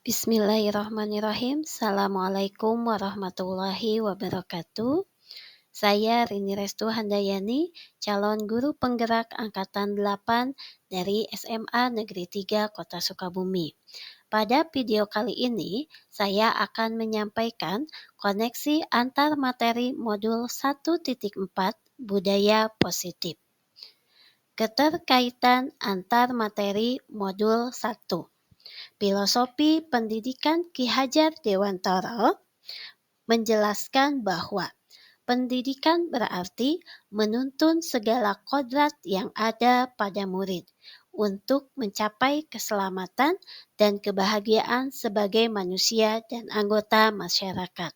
Bismillahirrahmanirrahim. Assalamualaikum warahmatullahi wabarakatuh. Saya Rini Restu Handayani, calon guru penggerak Angkatan 8 dari SMA Negeri 3 Kota Sukabumi. Pada video kali ini, saya akan menyampaikan koneksi antar materi modul 1.4 Budaya Positif. Keterkaitan antar materi modul 1. Filosofi Pendidikan Ki Hajar Dewantara menjelaskan bahwa pendidikan berarti menuntun segala kodrat yang ada pada murid untuk mencapai keselamatan dan kebahagiaan sebagai manusia dan anggota masyarakat.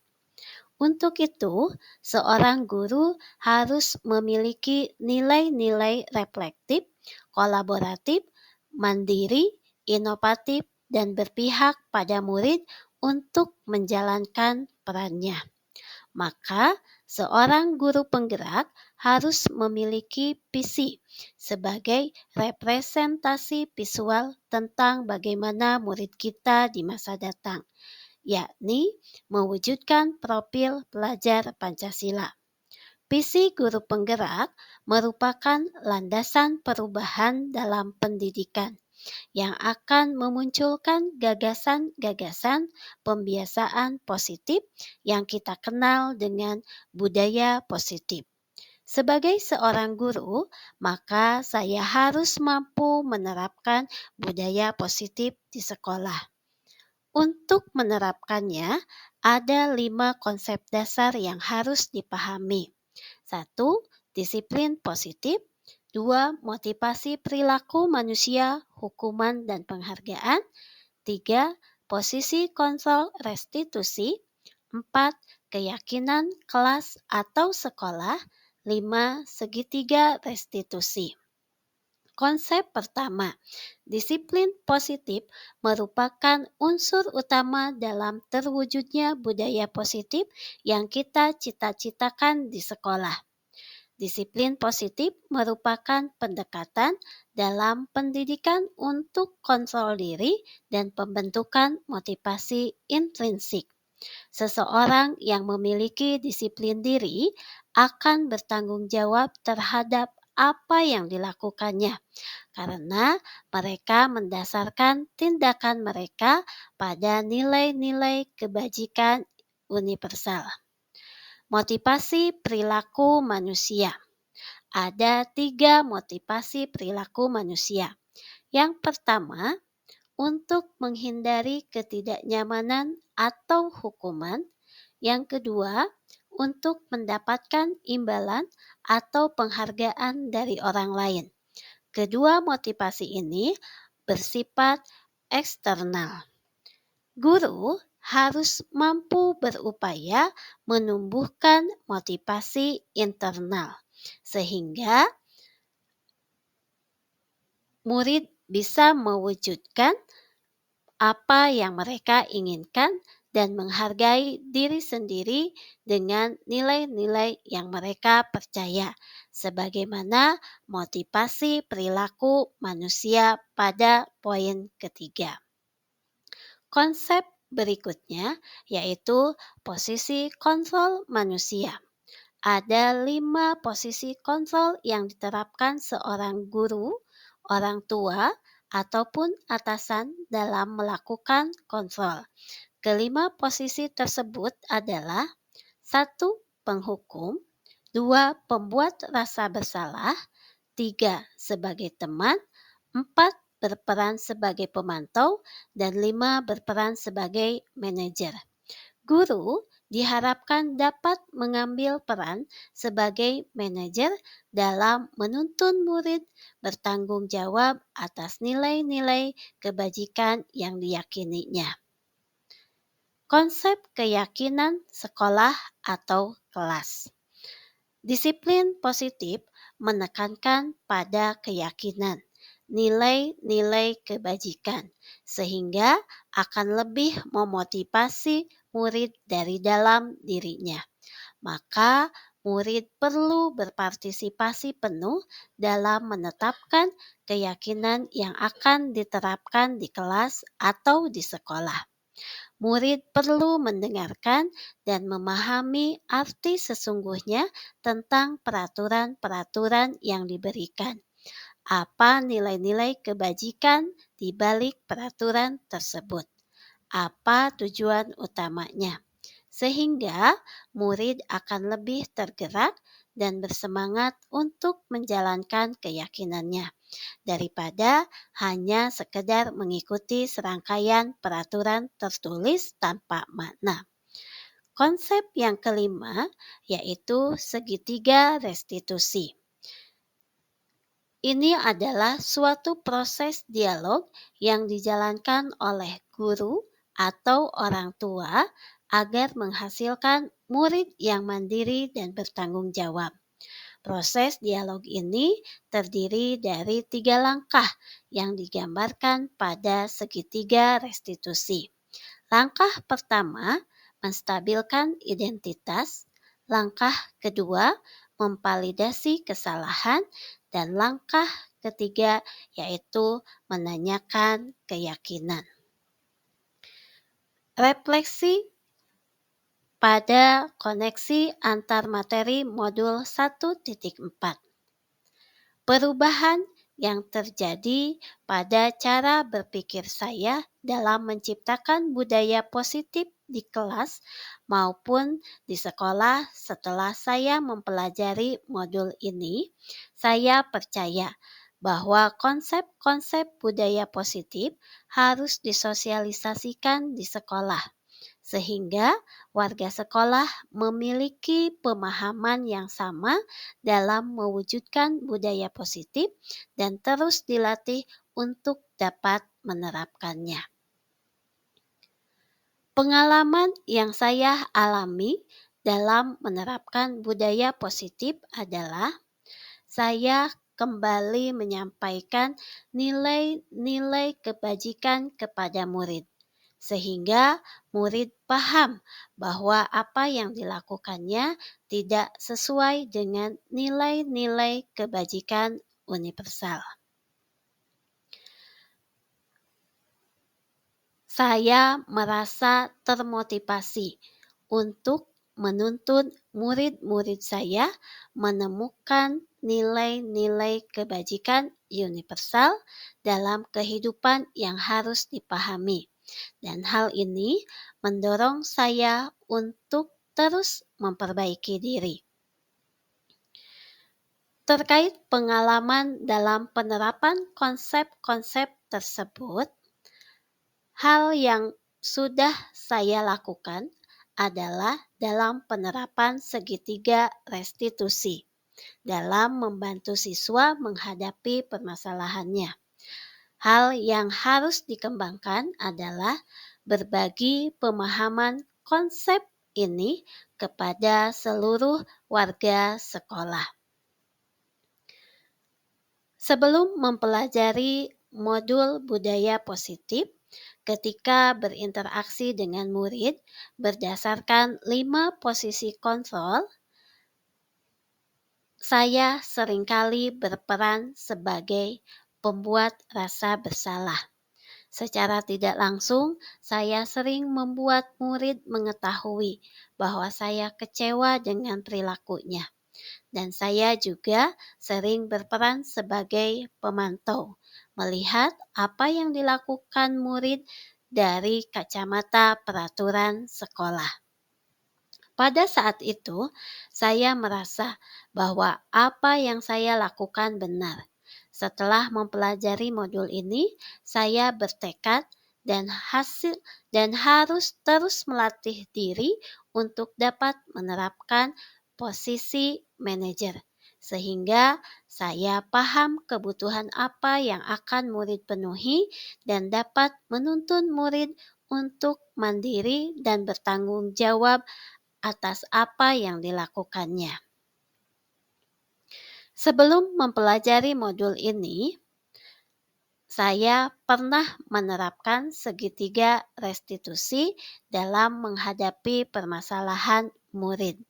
Untuk itu, seorang guru harus memiliki nilai-nilai reflektif, kolaboratif, mandiri, inovatif, dan berpihak pada murid untuk menjalankan perannya. Maka, seorang guru penggerak harus memiliki visi sebagai representasi visual tentang bagaimana murid kita di masa datang, yakni mewujudkan profil pelajar Pancasila. Visi guru penggerak merupakan landasan perubahan dalam pendidikan yang akan memunculkan gagasan-gagasan pembiasaan positif yang kita kenal dengan budaya positif. Sebagai seorang guru, maka saya harus mampu menerapkan budaya positif di sekolah. Untuk menerapkannya, ada 5 konsep dasar yang harus dipahami. 1. Disiplin positif. 2. Motivasi perilaku manusia, hukuman dan penghargaan. 3. Posisi kontrol restitusi. 4. Keyakinan kelas atau sekolah. 5. Segitiga restitusi. Konsep pertama, disiplin positif merupakan unsur utama dalam terwujudnya budaya positif yang kita cita-citakan di sekolah. Disiplin positif merupakan pendekatan dalam pendidikan untuk kontrol diri dan pembentukan motivasi intrinsik. Seseorang yang memiliki disiplin diri akan bertanggung jawab terhadap apa yang dilakukannya, karena mereka mendasarkan tindakan mereka pada nilai-nilai kebajikan universal. Motivasi perilaku manusia. Ada 3 motivasi perilaku manusia. Yang pertama, untuk menghindari ketidaknyamanan atau hukuman. Yang kedua, untuk mendapatkan imbalan atau penghargaan dari orang lain. Kedua motivasi ini bersifat eksternal. Guru harus mampu berupaya menumbuhkan motivasi internal, sehingga murid bisa mewujudkan apa yang mereka inginkan dan menghargai diri sendiri dengan nilai-nilai yang mereka percaya, sebagaimana motivasi perilaku manusia pada poin ketiga. Konsep berikutnya yaitu posisi kontrol manusia. Ada 5 posisi kontrol yang diterapkan seorang guru, orang tua, ataupun atasan dalam melakukan kontrol. Kelima posisi tersebut adalah 1. Penghukum, 2. Pembuat rasa bersalah, 3. Sebagai teman, 4. Berperan sebagai pemantau, dan 5. Berperan sebagai manajer. Guru diharapkan dapat mengambil peran sebagai manajer dalam menuntun murid bertanggung jawab atas nilai-nilai kebajikan yang diyakininya. Konsep keyakinan sekolah atau kelas. Disiplin positif menekankan pada keyakinan, nilai-nilai kebajikan, sehingga akan lebih memotivasi murid dari dalam dirinya. Maka murid perlu berpartisipasi penuh dalam menetapkan keyakinan yang akan diterapkan di kelas atau di sekolah. Murid perlu mendengarkan dan memahami arti sesungguhnya tentang peraturan-peraturan yang diberikan. Apa nilai-nilai kebajikan di balik peraturan tersebut? Apa tujuan utamanya? Sehingga murid akan lebih tergerak dan bersemangat untuk menjalankan keyakinannya daripada hanya sekedar mengikuti serangkaian peraturan tertulis tanpa makna. Konsep yang kelima yaitu segitiga restitusi. Ini adalah suatu proses dialog yang dijalankan oleh guru atau orang tua agar menghasilkan murid yang mandiri dan bertanggung jawab. Proses dialog ini terdiri dari 3 langkah yang digambarkan pada segitiga restitusi. Langkah pertama, menstabilkan identitas. Langkah kedua, memvalidasi kesalahan. Dan langkah ketiga, yaitu menanyakan keyakinan. Refleksi pada koneksi antar materi modul 1.4. Perubahan yang terjadi pada cara berpikir saya dalam menciptakan budaya positif di kelas maupun di sekolah setelah saya mempelajari modul ini, saya percaya bahwa konsep-konsep budaya positif harus disosialisasikan di sekolah sehingga warga sekolah memiliki pemahaman yang sama dalam mewujudkan budaya positif dan terus dilatih untuk dapat menerapkannya. Pengalaman yang saya alami dalam menerapkan budaya positif adalah saya kembali menyampaikan nilai-nilai kebajikan kepada murid, sehingga murid paham bahwa apa yang dilakukannya tidak sesuai dengan nilai-nilai kebajikan universal. Saya merasa termotivasi untuk menuntun murid-murid saya menemukan nilai-nilai kebajikan universal dalam kehidupan yang harus dipahami. Dan hal ini mendorong saya untuk terus memperbaiki diri. Terkait pengalaman dalam penerapan konsep-konsep tersebut, hal yang sudah saya lakukan adalah dalam penerapan segitiga restitusi dalam membantu siswa menghadapi permasalahannya. Hal yang harus dikembangkan adalah berbagi pemahaman konsep ini kepada seluruh warga sekolah. Sebelum mempelajari modul budaya positif, ketika berinteraksi dengan murid berdasarkan 5 posisi kontrol, saya seringkali berperan sebagai pembuat rasa bersalah. Secara tidak langsung, saya sering membuat murid mengetahui bahwa saya kecewa dengan perilakunya. Dan saya juga sering berperan sebagai pemantau, melihat apa yang dilakukan murid dari kacamata peraturan sekolah. Pada saat itu, saya merasa bahwa apa yang saya lakukan benar. Setelah mempelajari modul ini, saya bertekad dan harus terus melatih diri untuk dapat menerapkan posisi manajer, sehingga saya paham kebutuhan apa yang akan murid penuhi dan dapat menuntun murid untuk mandiri dan bertanggung jawab atas apa yang dilakukannya. Sebelum mempelajari modul ini, saya pernah menerapkan segitiga restitusi dalam menghadapi permasalahan murid.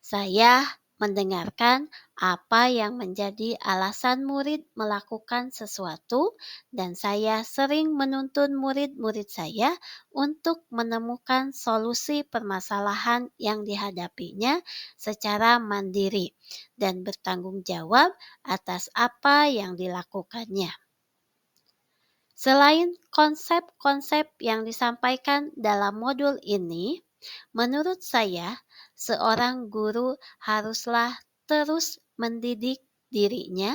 Saya mendengarkan apa yang menjadi alasan murid melakukan sesuatu, dan saya sering menuntun murid-murid saya untuk menemukan solusi permasalahan yang dihadapinya secara mandiri dan bertanggung jawab atas apa yang dilakukannya. Selain konsep-konsep yang disampaikan dalam modul ini, menurut saya, seorang guru haruslah terus mendidik dirinya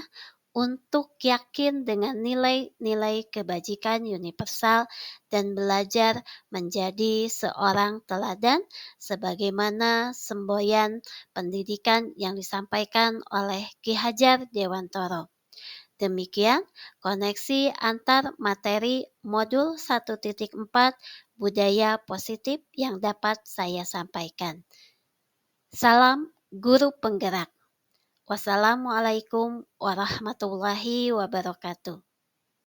untuk yakin dengan nilai-nilai kebajikan universal dan belajar menjadi seorang teladan sebagaimana semboyan pendidikan yang disampaikan oleh Ki Hajar Dewantoro. Demikian koneksi antar materi modul 1.4 budaya positif yang dapat saya sampaikan. Salam guru penggerak. Wassalamualaikum warahmatullahi wabarakatuh.